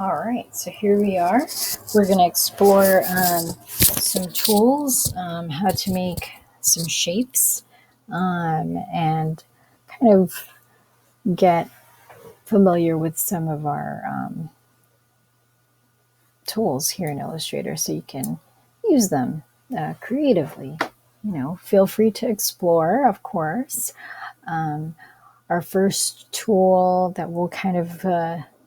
All right, so here we are. We're going to explore some tools, how to make some shapes, and kind of get familiar with some of our tools here in Illustrator so you can use them creatively. Feel free to explore, of course. Our first tool that we'll kind of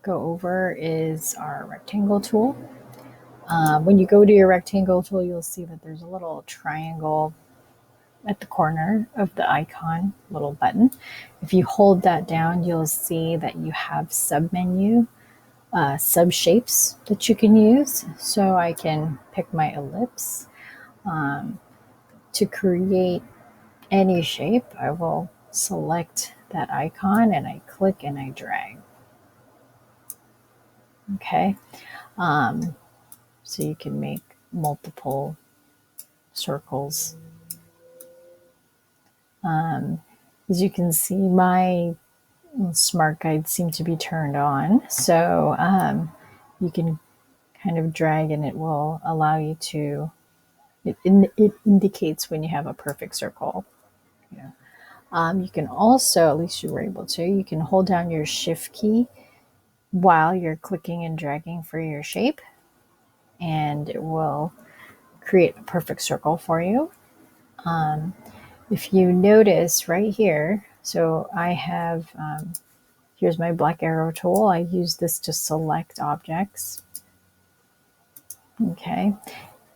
go over is our rectangle tool. When you go to your rectangle tool, you'll see that there's a little triangle at the corner of the icon, little button. If you hold that down, you'll see that you have submenu, sub shapes that you can use. So I can pick my ellipse. To create any shape, I will select that icon and I click and I drag. Okay. So you can make multiple circles. As you can see, my smart guides seem to be turned on. So you can kind of drag and it will allow you to, it indicates when you have a perfect circle. You can also, at least you were able to, you can hold down your shift key while you're clicking and dragging for your shape, and it will create a perfect circle for you. If you notice right here, so I have, here's my black arrow tool. I use this to select objects. Okay.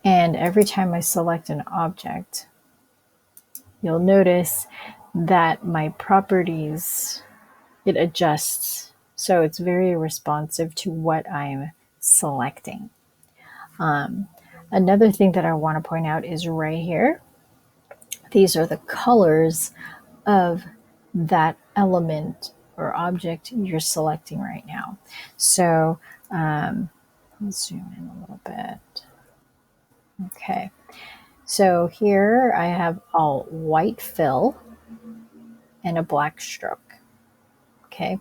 And every time I select an object, you'll notice that my properties, it adjusts. So it's very responsive to what I'm selecting. Another thing that I want to point out is right here. These are the colors of that element or object you're selecting right now. So let's zoom in a little bit. Okay. So here I have a white fill and a black stroke. Okay.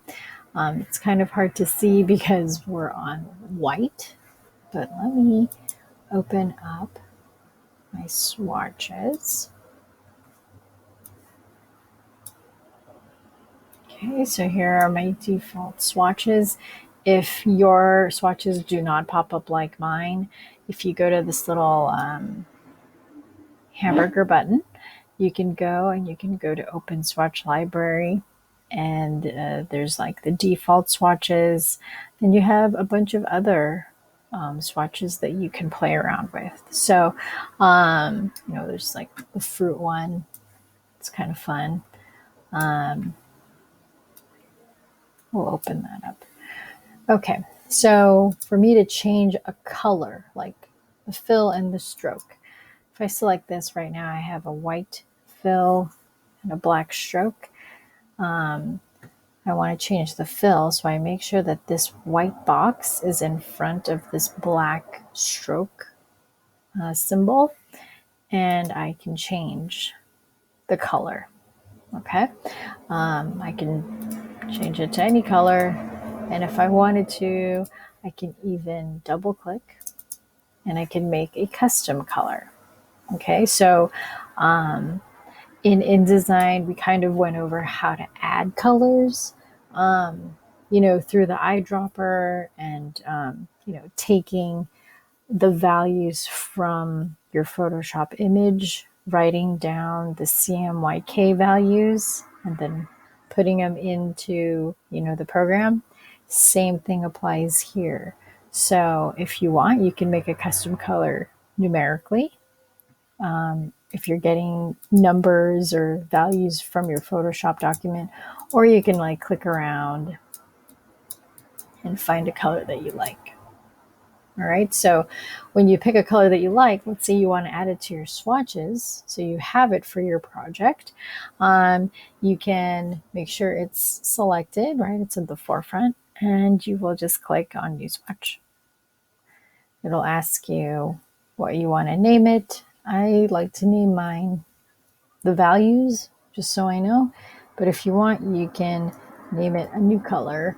It's kind of hard to see because we're on white, but let me open up my swatches. Okay, so here are my default swatches. If your swatches do not pop up like mine, if you go to this little hamburger button, you can go to Open Swatch Library, and there's like the default swatches. Then you have a bunch of other swatches that you can play around with. So, there's like the fruit one. It's kind of fun. We'll open that up. Okay, so for me to change a color, like the fill and the stroke, if I select this right now, I have a white fill and a black stroke. I want to change the fill, so I make sure that this white box is in front of this black stroke symbol, and I can change the color. Okay, I can change it to any color, and if I wanted to, I can even double click and I can make a custom color. Okay, so in InDesign, we kind of went over how to add colors, through the eyedropper and, taking the values from your Photoshop image, writing down the CMYK values, and then putting them into, the program. Same thing applies here. So if you want, you can make a custom color numerically. If you're getting numbers or values from your Photoshop document, or you can like click around and find a color that you like. All right, so when you pick a color that you like, let's say you want to add it to your swatches, so you have it for your project, you can make sure it's selected, right? It's at the forefront, and you will just click on New Swatch. It'll ask you what you want to name it. I like to name mine the values, just so I know. But if you want, you can name it a new color.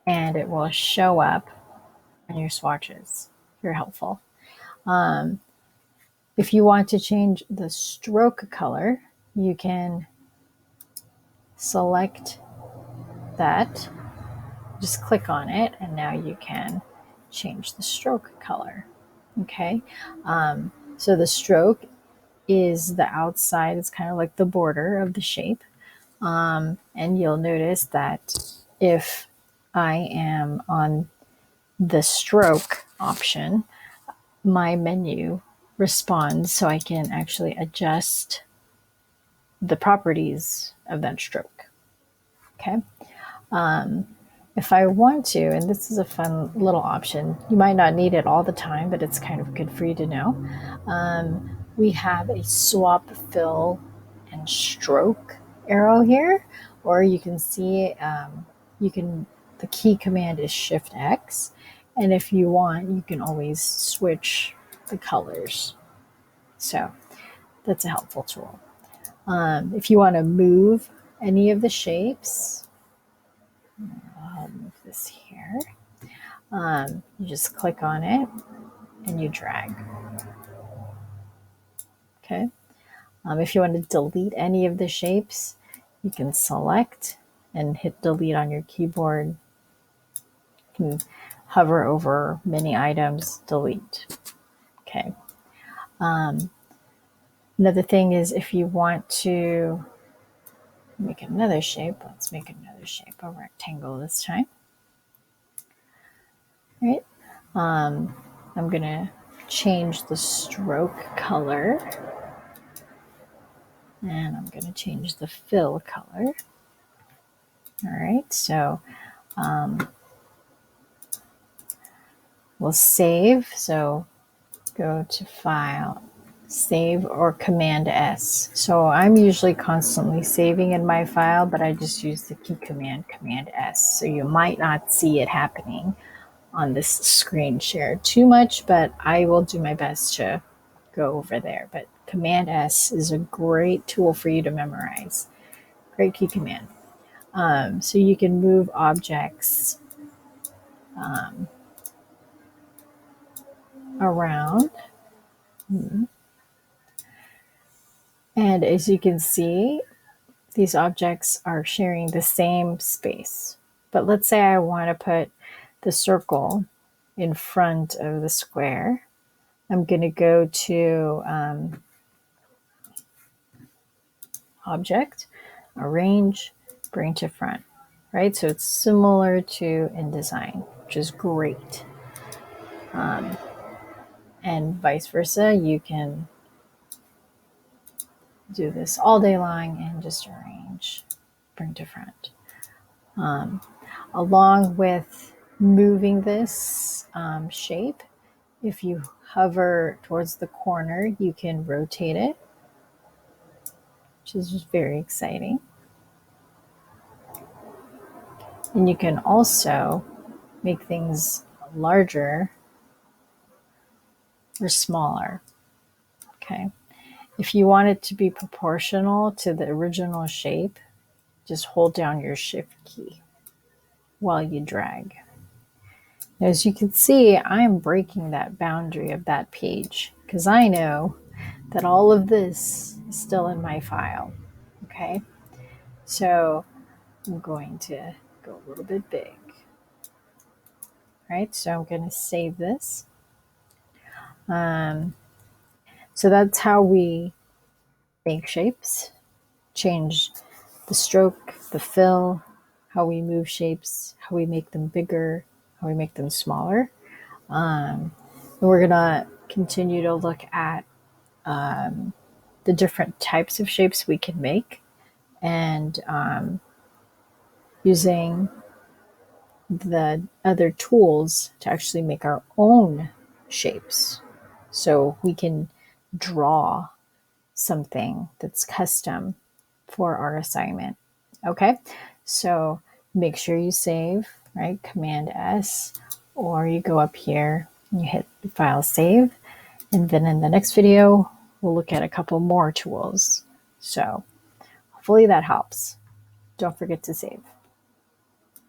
and it will show up on your swatches. Very helpful. If you want to change the stroke color, you can select that, just click on it, and now you can change the stroke color. Okay, so the stroke is the outside, it's kind of like the border of the shape. And you'll notice that if I am on the stroke option, my menu responds so I can actually adjust the properties of that stroke. Okay. If I want to, and this is a fun little option, you might not need it all the time, but it's kind of good for you to know. We have a swap, fill, and stroke arrow here, or you can see the key command is Shift X, and if you want, you can always switch the colors. So that's a helpful tool. If you want to move any of the shapes, I'll move this here. You just click on it and you drag. Okay. If you want to delete any of the shapes, you can select and hit delete on your keyboard. You can hover over many items, delete. Okay. Another thing is if you want to make another shape, let's make another shape, a rectangle this time. All right. I'm going to change the stroke color. And I'm going to change the fill color. All right, so we'll save. So go to File, Save, or Command S. So I'm usually constantly saving in my file, but I just use the key command, Command S. So you might not see it happening on this screen share too much, but I will do my best to go over there. But Command S is a great tool for you to memorize. Great key command. So you can move objects around. And as you can see, these objects are sharing the same space. But let's say I want to put the circle in front of the square. I'm going to go to Object, Arrange, Bring to Front. Right? So it's similar to InDesign, which is great. And vice versa, you can do this all day long and just arrange, bring to front. Along with moving this shape, if you hover towards the corner, you can rotate it, which is very exciting. And you can also make things larger or smaller. Okay. If you want it to be proportional to the original shape, just hold down your Shift key while you drag. As you can see, I'm breaking that boundary of that page because I know that all of this is still in my file. Okay, so I'm going to go a little bit big. Right, so I'm going to save this. So that's how we make shapes, change the stroke, the fill, how we move shapes, how we make them bigger, how we make them smaller. And we're going to continue to look at the different types of shapes we can make and using the other tools to actually make our own shapes. So we can draw something that's custom for our assignment. Okay, so make sure you save, right? Command S, or you go up here and you hit File, Save, and then in the next video, we'll look at a couple more tools. So hopefully that helps. Don't forget to save.